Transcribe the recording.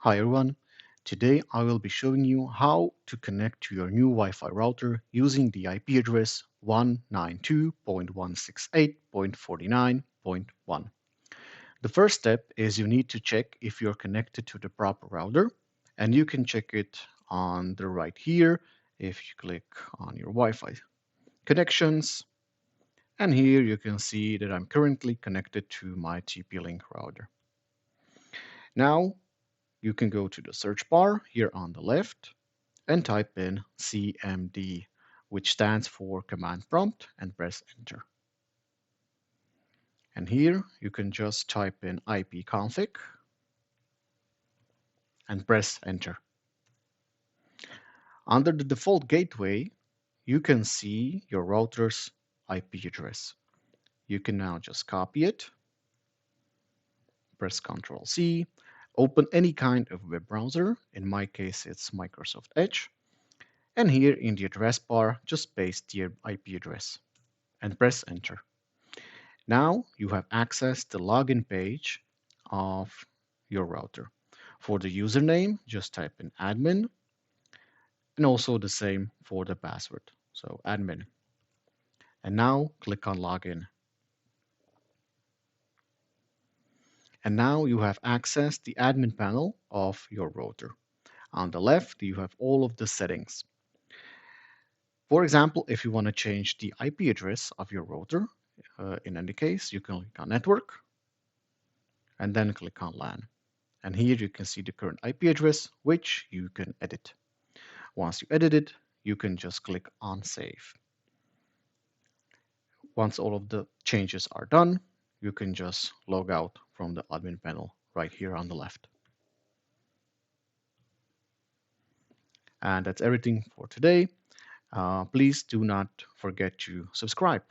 Hi everyone, today I will be showing you how to connect to your new Wi-Fi router using the IP address 192.168.49.1. The first step is you need to check if you're connected to the proper router, and you can check it on the right here if you click on your Wi-Fi connections, and here you can see that I'm currently connected to my TP-Link router. Now you can go to the search bar here on the left and type in CMD, which stands for Command Prompt, and press Enter. And here you can just type in ipconfig and press Enter. Under the default gateway, you can see your router's IP address. You can now just copy it, press Ctrl C, open any kind of web browser. In my case, it's Microsoft Edge. And here in the address bar, just paste the IP address and press Enter. Now you have accessed the login page of your router. For the username, just type in admin, and also the same for the password. So admin. And now click on login. And now you have accessed the admin panel of your router. On the left, you have all of the settings. For example, if you want to change the IP address of your router, in any case, you can click on network and then click on LAN. And here you can see the current IP address, which you can edit. Once you edit it, you can just click on Save. Once all of the changes are done, you can just log out from the admin panel right here on the left. And that's everything for today. Please do not forget to subscribe.